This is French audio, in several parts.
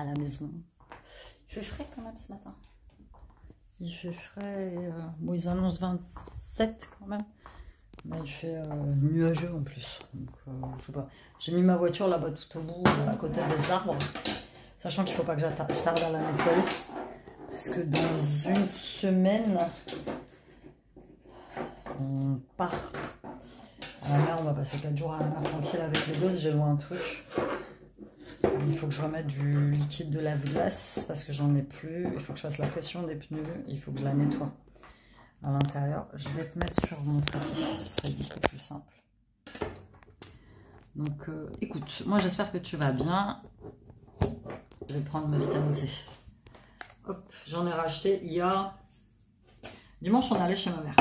à la maison. Il fait frais quand même ce matin. Il fait frais, bon ils annoncent 27 quand même. Mais il fait nuageux en plus. Donc je sais pas. J'ai mis ma voiture là-bas tout au bout, à côté des arbres. Sachant qu'il ne faut pas que je tarde à la nettoyer. Parce que dans une semaine, on part à la mer. On va passer 4 jours à la mer tranquille avec les gosses. J'ai loin un truc. Il faut que je remette du liquide de lave-glace parce que j'en ai plus. Il faut que je fasse la pression des pneus. Il faut que je la nettoie à l'intérieur. Je vais te mettre sur mon tapis. Ça serait beaucoup plus simple. Donc écoute, moi j'espère que tu vas bien. Je vais prendre ma vitamine C. Hop, j'en ai racheté il y a... Dimanche, on allait chez ma mère.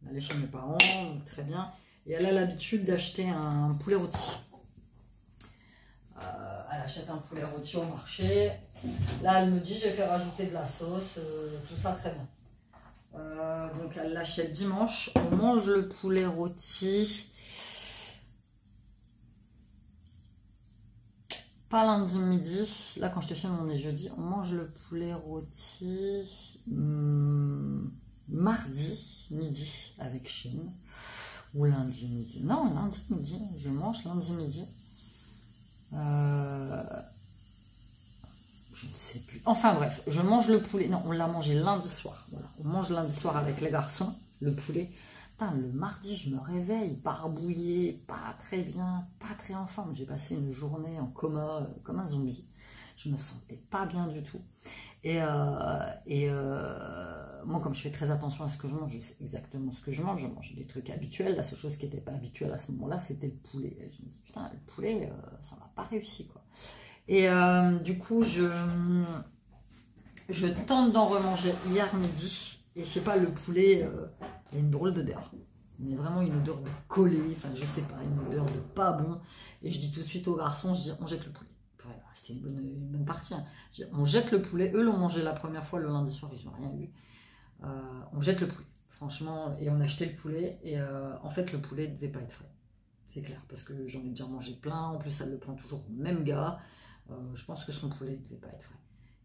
On allait chez mes parents, donc très bien. Et elle a l'habitude d'acheter un poulet rôti. Elle achète un poulet rôti au marché. Là, elle me dit, j'ai fait rajouter de la sauce, tout ça très bien. Donc, elle l'achète dimanche. On mange le poulet rôti... Pas lundi midi, là quand je te filme on est jeudi, on mange le poulet rôti mardi midi avec Chine, ou lundi midi, non lundi midi, je mange lundi midi, je ne sais plus, enfin bref, je mange le poulet, non on l'a mangé lundi soir, voilà. On mange lundi soir avec les garçons, le poulet. Putain, le mardi, je me réveille, barbouillée, pas très bien, pas très en forme. J'ai passé une journée en coma, comme un zombie. Je me sentais pas bien du tout. Et moi, comme je fais très attention à ce que je mange, je sais exactement ce que je mange. Je mange des trucs habituels. La seule chose qui n'était pas habituelle à ce moment-là, c'était le poulet. Et je me dis, putain, le poulet, ça m'a pas réussi, quoi. Et du coup, je tente d'en remanger hier midi. Et je sais pas, le poulet... il y a une drôle d'odeur, mais vraiment une odeur de collé, enfin je sais pas, une odeur de pas bon. Et je dis tout de suite aux garçons, je dis on jette le poulet. Voilà, c'était une bonne partie. Hein. Je dis, on jette le poulet. Eux l'ont mangé la première fois le lundi soir, ils n'ont rien eu. On jette le poulet, franchement, et on a acheté le poulet. Et en fait le poulet ne devait pas être frais, c'est clair, parce que j'en ai déjà mangé plein. En plus elle le prend toujours au même gars. Je pense que son poulet ne devait pas être frais.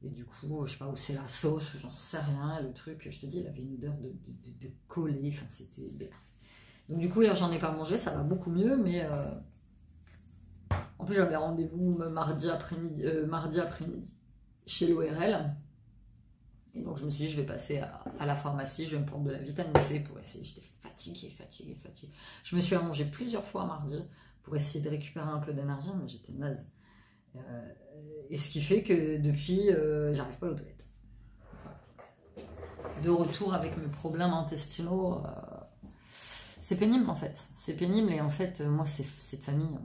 Et du coup, je sais pas où c'est la sauce, j'en sais rien. Le truc, je te dis, il avait une odeur de collé. Enfin, c'était... Donc du coup, hier, j'en ai pas mangé. Ça va beaucoup mieux. Mais en plus, j'avais rendez-vous mardi après-midi chez l'ORL. Et donc, je me suis dit, je vais passer à la pharmacie. Je vais me prendre de la vitamine C pour essayer. J'étais fatiguée. Je me suis allongée plusieurs fois mardi pour essayer de récupérer un peu d'énergie. Mais j'étais naze. Et ce qui fait que depuis, j'arrive pas aux toilettes. De retour avec mes problèmes intestinaux, c'est pénible en fait. C'est pénible et en fait, moi, c'est de famille.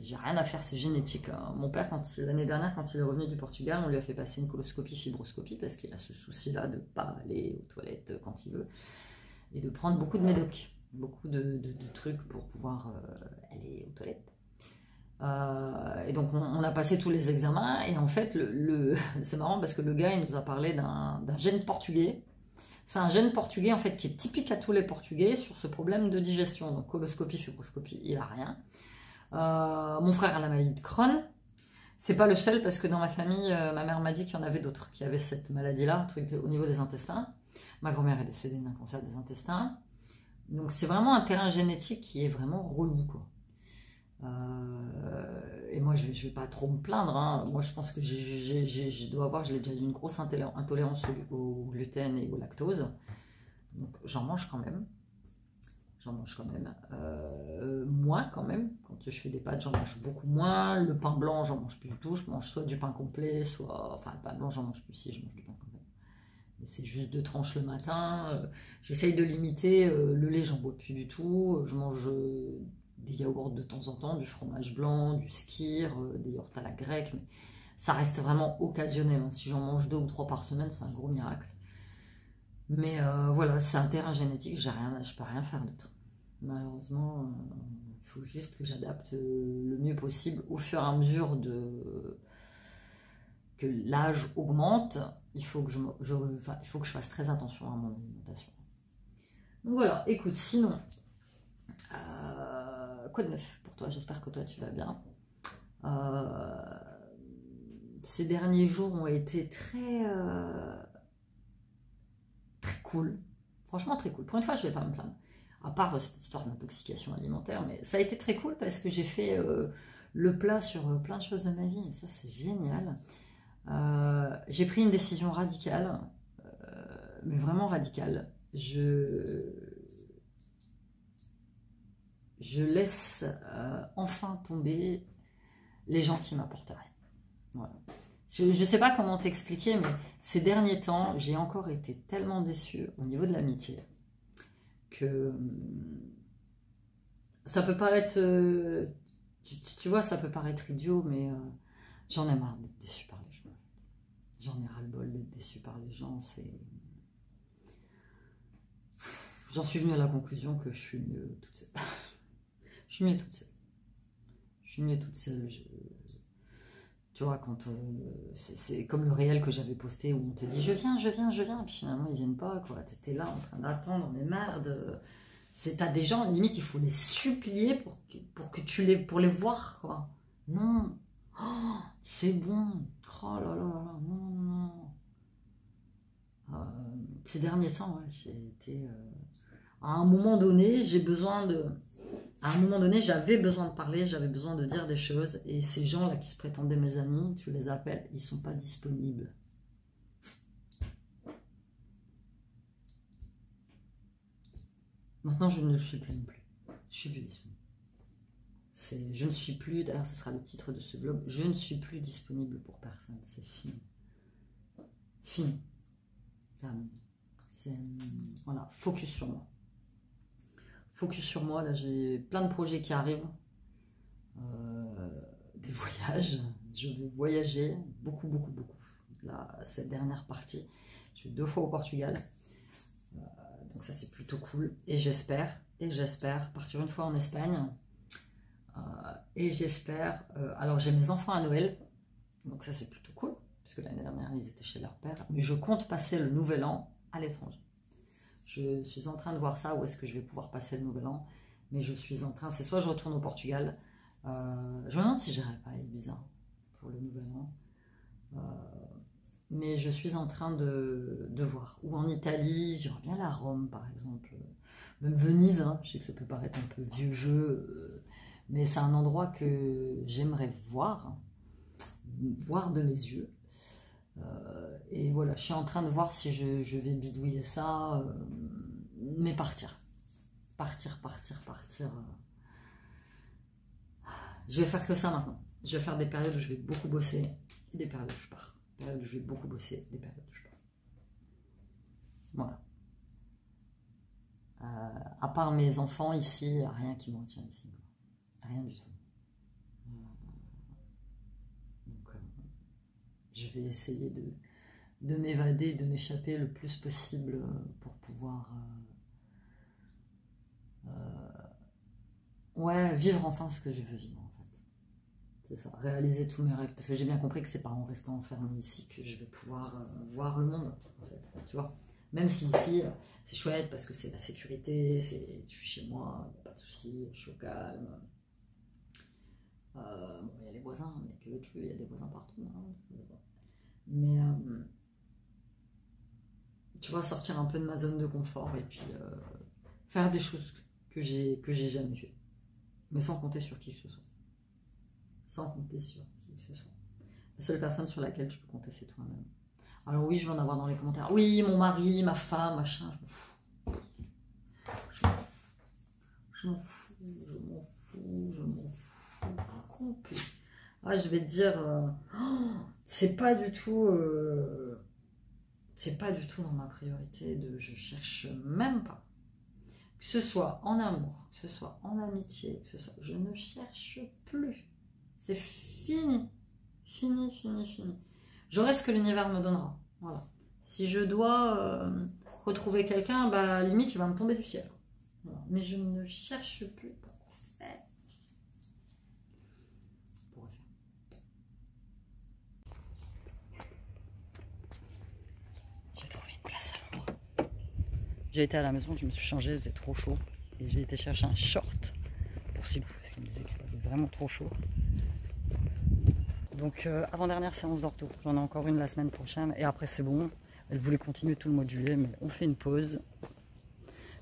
J'ai rien à faire, c'est génétique. Mon père, l'année dernière, quand il est revenu du Portugal, on lui a fait passer une coloscopie, fibroscopie, parce qu'il a ce souci-là de ne pas aller aux toilettes quand il veut et de prendre beaucoup de médocs, beaucoup de trucs pour pouvoir aller aux toilettes. Et donc on a passé tous les examens et en fait c'est marrant parce que le gars il nous a parlé d'un gène portugais. C'est un gène portugais en fait qui est typique à tous les portugais sur ce problème de digestion. Donc coloscopie, fibroscopie, il a rien. Mon frère a la maladie de Crohn. C'est pas le seul parce que dans ma famille, ma mère m'a dit qu'il y en avait d'autres qui avaient cette maladie-là, un truc au niveau des intestins. Ma grand-mère est décédée d'un cancer des intestins. Donc c'est vraiment un terrain génétique qui est vraiment relou, quoi. Et moi je vais pas trop me plaindre, hein. Moi je pense que je dois avoir, j'ai déjà une grosse intolérance au gluten et au lactose, donc j'en mange quand même, moins quand même. Quand je fais des pâtes j'en mange beaucoup moins. Le pain blanc j'en mange plus du tout, je mange soit du pain complet, soit, enfin le pain blanc j'en mange plus, si je mange du pain complet, mais c'est juste 2 tranches le matin. J'essaye de limiter. Le lait j'en bois plus du tout, je mange des yaourts de temps en temps, du fromage blanc, du skyr, des yaourts à la grecque, mais ça reste vraiment occasionnel. Hein. Si j'en mange 2 ou 3 par semaine, c'est un gros miracle. Mais voilà, c'est un terrain génétique, je peux rien faire d'autre. Malheureusement, il faut juste que j'adapte le mieux possible au fur et à mesure que l'âge augmente. Il faut que il faut que je fasse très attention à mon alimentation. Donc voilà, écoute, sinon... quoi de neuf pour toi? J'espère que toi tu vas bien. ces derniers jours ont été très cool. Franchement, très cool. Pour une fois, je ne vais pas me plaindre. À part cette histoire d'intoxication alimentaire, mais ça a été très cool parce que j'ai fait le plat sur plein de choses de ma vie. Et ça, c'est génial. J'ai pris une décision radicale, mais vraiment radicale. Je laisse enfin tomber les gens qui m'apportent rien. Voilà. Je ne sais pas comment t'expliquer, mais ces derniers temps, j'ai encore été tellement déçue au niveau de l'amitié que ça peut paraître, tu vois, ça peut paraître idiot, mais j'en ai marre d'être déçue par les gens. J'en ai ras-le-bol d'être déçue par les gens. J'en suis venue à la conclusion que je suis mieux toute seule. Je suis mieux toute seule. Je suis mieux toute seule. Tu vois, quand c'est comme le réel que j'avais posté où on te dit je viens, et puis finalement ils viennent pas, quoi. T'étais là en train d'attendre, mais merde. T'as des gens, limite, il faut les supplier pour les voir, quoi. Non. Oh, c'est bon. Oh là là là, non. Ces derniers temps, ouais, j'ai été... à un moment donné, j'avais besoin de parler, j'avais besoin de dire des choses, et ces gens-là qui se prétendaient mes amis, tu les appelles, ils sont pas disponibles. Maintenant, je ne le suis plus non plus. Je suis plus disponible. Je ne suis plus, d'ailleurs, ce sera le titre de ce vlog, je ne suis plus disponible pour personne, c'est fini. Fini. Terminé. Voilà, focus sur moi. Focus sur moi, là j'ai plein de projets qui arrivent, des voyages, je vais voyager beaucoup, là cette dernière partie, je suis 2 fois au Portugal, donc ça c'est plutôt cool, et j'espère partir une fois en Espagne, et j'espère, alors j'ai mes enfants à Noël, donc ça c'est plutôt cool, parce que l'année dernière ils étaient chez leur père, mais je compte passer le nouvel an à l'étranger. Je suis en train de voir ça, où est-ce que je vais pouvoir passer le nouvel an. Mais je suis en train, c'est soit je retourne au Portugal, je me demande si j'irai pas à Ibiza pour le nouvel an. Mais je suis en train de voir. Ou en Italie, j'aimerais bien la Rome par exemple. Même Venise, hein. Je sais que ça peut paraître un peu vieux jeu, mais c'est un endroit que j'aimerais voir de mes yeux. Et voilà, je suis en train de voir si je vais bidouiller ça, mais partir. Je vais faire que ça maintenant. Je vais faire des périodes où je vais beaucoup bosser et des périodes où je pars. Des périodes où je vais beaucoup bosser, des périodes où je pars. Voilà. À part mes enfants ici, il n'y a rien qui me retient ici. Rien du tout. Je vais essayer de m'évader, de m'échapper le plus possible pour pouvoir vivre enfin ce que je veux vivre en fait. C'est ça, réaliser tous mes rêves. Parce que j'ai bien compris que c'est pas en restant enfermé ici que je vais pouvoir voir le monde en fait. Tu vois, même si ici c'est chouette parce que c'est la sécurité, je suis chez moi, il n'y a pas de souci, je suis au calme. Bon, il y a les voisins, mais que tu veux, il y a des voisins partout. Hein, mais tu vois, sortir un peu de ma zone de confort et puis faire des choses que j'ai jamais fait, mais sans compter sur qui que ce soit. Sans compter sur qui que ce soit. La seule personne sur laquelle tu peux compter, c'est toi-même. Alors oui, je vais en avoir dans les commentaires. Oui, mon mari, ma femme, machin, je m'en fous. Je m'en fous. Complet. Ah, je vais te dire, c'est pas du tout dans ma priorité, je cherche même pas. Que ce soit en amour, que ce soit en amitié, je ne cherche plus. C'est fini. Fini. J'aurai ce que l'univers me donnera. Voilà. Si je dois retrouver quelqu'un, bah limite il va me tomber du ciel. Voilà. Mais je ne cherche plus. Pourquoi faire? J'ai trouvé une place à l'ombre. J'ai été à la maison, je me suis changée, il faisait trop chaud. Et j'ai été chercher un short pour Silou, parce qu'il me disait qu'il avait vraiment trop chaud. Donc avant-dernière séance d'ortho, j'en ai encore une la semaine prochaine et après c'est bon. Elle voulait continuer tout le mois de juillet mais on fait une pause.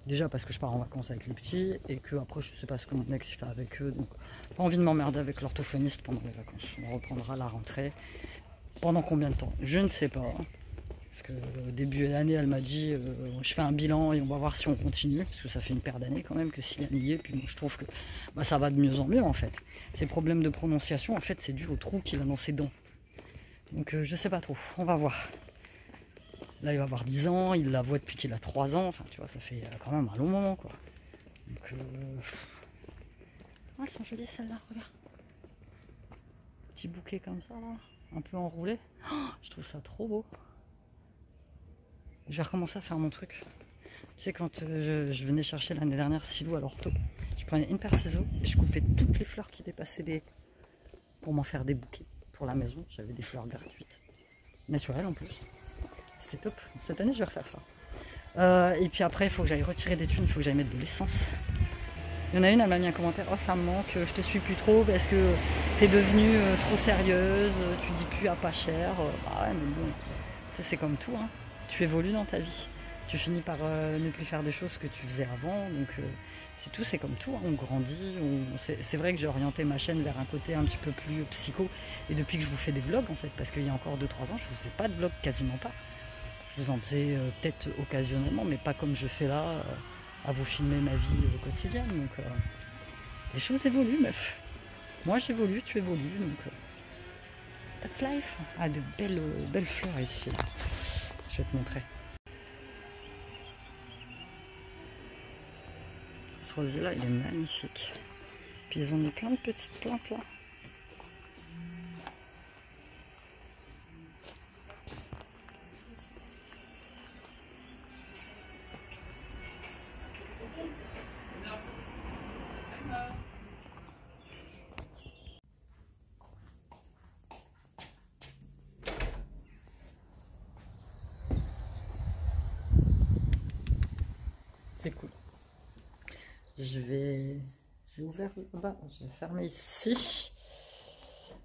Déjà parce que je pars en vacances avec les petits et que après je sais pas ce que mon ex fait avec eux. Donc pas envie de m'emmerder avec l'orthophoniste pendant les vacances. On reprendra la rentrée. Pendant combien de temps? Je ne sais pas. Parce que au début de l'année elle m'a dit je fais un bilan et on va voir si on continue. Parce que ça fait une paire d'années quand même que s'il y est. Puis moi je trouve que bah, ça va de mieux en mieux en fait. Ces problèmes de prononciation en fait c'est dû au trou qu'il a dans ses dents. Donc je sais pas trop, on va voir. Là il va avoir 10 ans, il la voit depuis qu'il a 3 ans, enfin tu vois ça fait quand même un long moment quoi. Donc elles sont jolies celles-là, regarde. Petit bouquet comme ça là, un peu enroulé. Oh, je trouve ça trop beau. Je vais recommencer à faire mon truc. Tu sais quand je venais chercher l'année dernière Silou à l'ortho, je prenais une paire de ciseaux et je coupais toutes les fleurs qui dépassaient des... pour m'en faire des bouquets. Pour la maison, j'avais des fleurs gratuites. Naturelles en plus. C'était top. Cette année, je vais refaire ça. Et puis après, il faut que j'aille retirer des thunes, il faut que j'aille mettre de l'essence. Il y en a une, elle m'a mis un commentaire. Oh, ça me manque, je te suis plus trop parce que t'es devenue trop sérieuse, tu dis plus à pas cher. Bah ouais, mais bon, c'est comme tout, hein. Tu évolues dans ta vie. Tu finis par ne plus faire des choses que tu faisais avant. Donc, c'est tout, c'est comme tout. Hein. On grandit. C'est vrai que j'ai orienté ma chaîne vers un côté un petit peu plus psycho. Et depuis que je vous fais des vlogs, en fait, parce qu'il y a encore 2-3 ans, je ne faisais pas de vlog, quasiment pas. Je vous en faisais peut-être occasionnellement, mais pas comme je fais là, à vous filmer ma vie quotidienne. Donc, les choses évoluent, meuf. Moi, j'évolue, tu évolues. Donc, that's life. Ah, de belles fleurs ici. Là. Je vais te montrer. Ce rosier-là, il est magnifique. Puis ils ont mis plein de petites plantes là. C'est cool. J'ai ouvert là-bas, je vais fermer ici.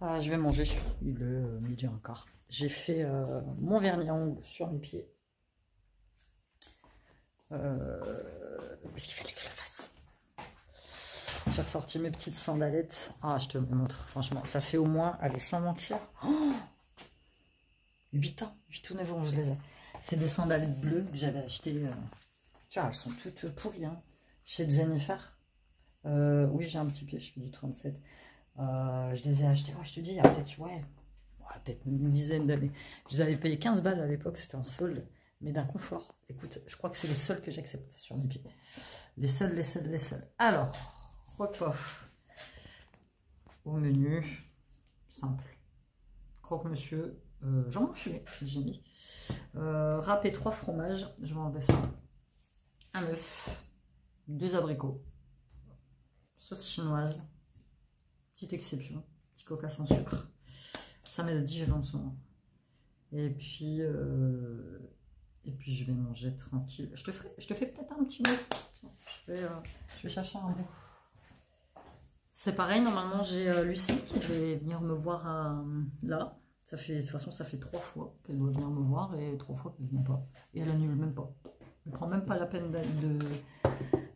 Je vais manger, il est midi et un quart. J'ai fait mon vernis à ongles sur mes pieds. Parce qu'il fallait que je le fasse. J'ai ressorti mes petites sandalettes. Ah, je te montre, franchement, ça fait au moins, allez, sans mentir, 8 ans, 8 ou 9 ans, je les ai. C'est des sandalettes bleues que j'avais achetées. Tu vois, elles sont toutes pourries, hein. Chez Jennifer. Oui, j'ai un petit pied, je fais du 37. Je les ai achetés, je te dis, il y a peut-être peut-être une dizaine d'années. Je les avais payé 15 balles à l'époque, c'était en solde, mais d'un confort. Écoute, je crois que c'est les seuls que j'accepte sur mes pieds. Les seuls. Alors, repas. Au menu, simple. Croque-monsieur, jambon fumé, j'ai mis. Râpé 3 fromages, je vais enlever ça. Un œuf, 2 abricots, sauce chinoise, petite exception, petit coca sans sucre. Ça m'aide à digérer en ce moment. Et puis je vais manger tranquille. Je te fais peut-être un petit mot. Je vais chercher un bout. C'est pareil, normalement j'ai Lucie qui devait venir me voir là. De toute façon, ça fait 3 fois qu'elle doit venir me voir et 3 fois qu'elle ne vient pas. Et elle annule même pas. Elle prend même pas la peine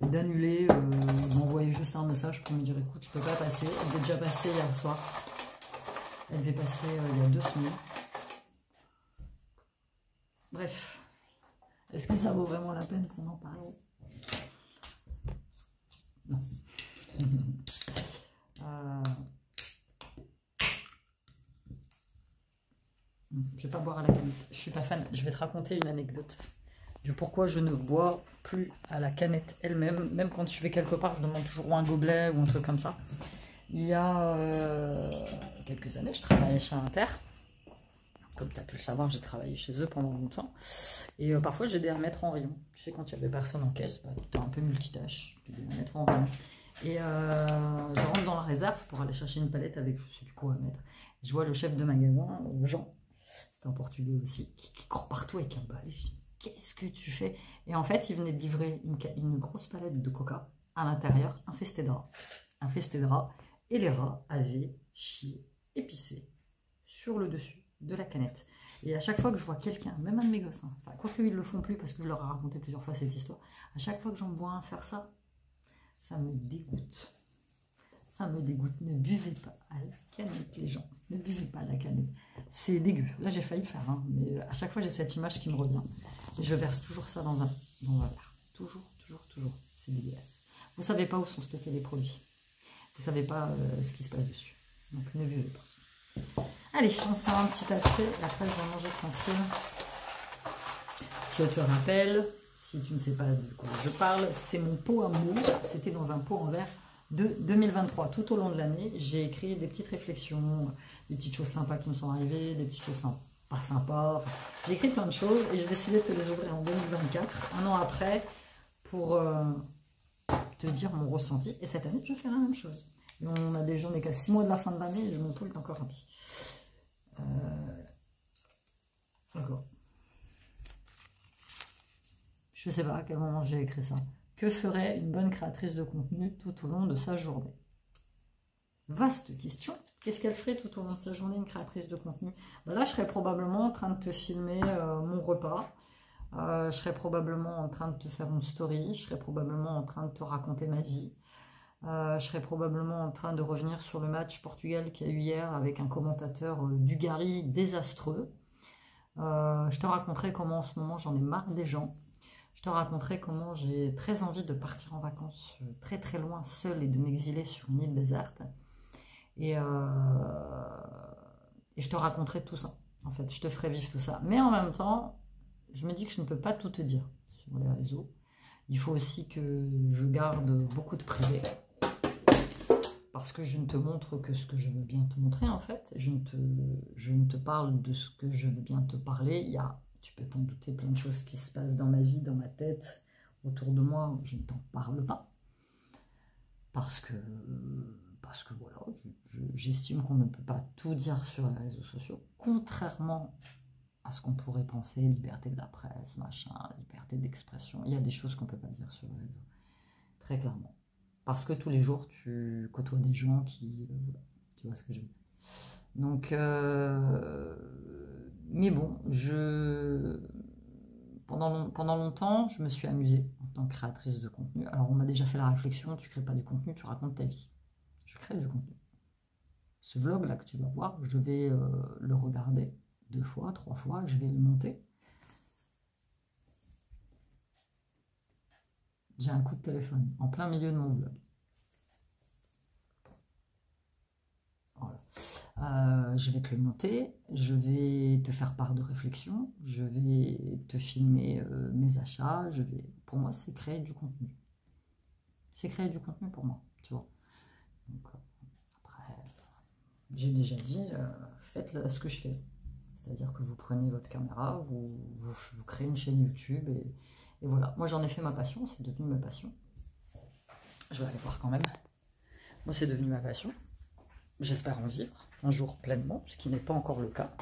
d'annuler, m'envoyer juste un message pour me dire écoute, je peux pas passer. Elle était déjà passée hier soir. Elle devait passer il y a 2 semaines. Bref. Est-ce que ça vaut vraiment la peine qu'on en parle? Non. Je vais pas boire à la canette. Je suis pas fan. Je vais te raconter une anecdote du pourquoi je ne bois plus à la canette elle-même. Même quand je vais quelque part, je demande toujours un gobelet ou un truc comme ça. Il y a quelques années, je travaillais chez Inter. Comme tu as pu le savoir, j'ai travaillé chez eux pendant longtemps. Et parfois, j'ai aidé à mettre en rayon. Tu sais, quand il y avait personne en caisse, tu es un peu multitâche. Tu aidé à mettre en rayon. Et je rentre dans la réserve pour aller chercher une palette avec je sais plus quoi à mettre. Je vois le chef de magasin, Jean, c'était un Portugais aussi, qui court partout avec un balai. Je dis, qu'est-ce que tu fais? Et en fait, il venait de livrer une grosse palette de coca à l'intérieur, infestée de rats. Et les rats avaient chié, épicé sur le dessus de la canette. Et à chaque fois que je vois quelqu'un, même un de mes gosses, hein, enfin, quoique ils le font plus parce que je leur ai raconté plusieurs fois cette histoire, à chaque fois que j'en vois un faire ça, ça me dégoûte. Ça me dégoûte. Ne buvez pas à la canette, les gens. Ne buvez pas à la canette. C'est dégueu. Là, j'ai failli le faire, hein, mais à chaque fois, j'ai cette image qui me revient. Et je verse toujours ça dans un verre. Toujours, toujours, toujours. C'est dégueulasse. Vous ne savez pas où sont stockés les produits. Vous ne savez pas ce qui se passe dessus. Donc, ne buvez pas. Allez, on sort un petit papier. Et après, je vais manger tranquille. Je te rappelle, si tu ne sais pas de quoi je parle, c'est mon pot à mots. C'était dans un pot en verre de 2023. Tout au long de l'année, j'ai écrit des petites réflexions, des petites choses sympas qui me sont arrivées, des petites choses pas sympas. Enfin, j'ai écrit plein de choses et j'ai décidé de te les ouvrir en 2024, un an après, pour te dire mon ressenti. Et cette année, je fais la même chose. Et on a déjà, on est qu'à 6 mois de la fin de l'année et mon pot est encore rempli. D'accord. Je ne sais pas à quel moment j'ai écrit ça. Que ferait une bonne créatrice de contenu tout au long de sa journée? Vaste question. Qu'est-ce qu'elle ferait tout au long de sa journée, une créatrice de contenu? Ben là, je serais probablement en train de te filmer mon repas. Je serais probablement en train de te faire une story. Je serais probablement en train de te raconter ma vie. Je serais probablement en train de revenir sur le match Portugal qu'il y a eu hier avec un commentateur Dugarry désastreux. Je te raconterai comment en ce moment j'en ai marre des gens. Je te raconterai comment j'ai très envie de partir en vacances très très loin seule et de m'exiler sur une île déserte. Et je te raconterai tout ça. En fait, je te ferai vivre tout ça. Mais en même temps, je me dis que je ne peux pas tout te dire sur les réseaux. Il faut aussi que je garde beaucoup de privé. Parce que je ne te montre que ce que je veux bien te montrer, en fait. Je ne te parle de ce que je veux bien te parler. Il y a, tu peux t'en douter, plein de choses qui se passent dans ma vie, dans ma tête, autour de moi. Je ne t'en parle pas. Parce que voilà, j'estime qu'on ne peut pas tout dire sur les réseaux sociaux. Contrairement à ce qu'on pourrait penser, liberté de la presse, machin, liberté d'expression. Il y a des choses qu'on ne peut pas dire sur les réseaux. Très clairement. Parce que tous les jours, tu côtoies des gens qui... tu vois ce que je veux dire. Donc, mais bon, pendant longtemps, je me suis amusée en tant que créatrice de contenu. Alors, on m'a déjà fait la réflexion, tu ne crées pas du contenu, tu racontes ta vie. Je crée du contenu. Ce vlog-là que tu vas voir, je vais le regarder 2 fois, 3 fois, je vais le monter. J'ai un coup de téléphone en plein milieu de mon vlog. Voilà. Je vais te le monter, je vais te faire part de réflexion, je vais te filmer mes achats, pour moi c'est créer du contenu. C'est créer du contenu pour moi, tu vois. Donc, après, j'ai déjà dit, faites ce que je fais. C'est-à-dire que vous prenez votre caméra, vous créez une chaîne YouTube et voilà. Moi j'en ai fait ma passion, c'est devenu ma passion. Je vais aller voir quand même. Moi c'est devenu ma passion. J'espère en vivre un jour pleinement, ce qui n'est pas encore le cas.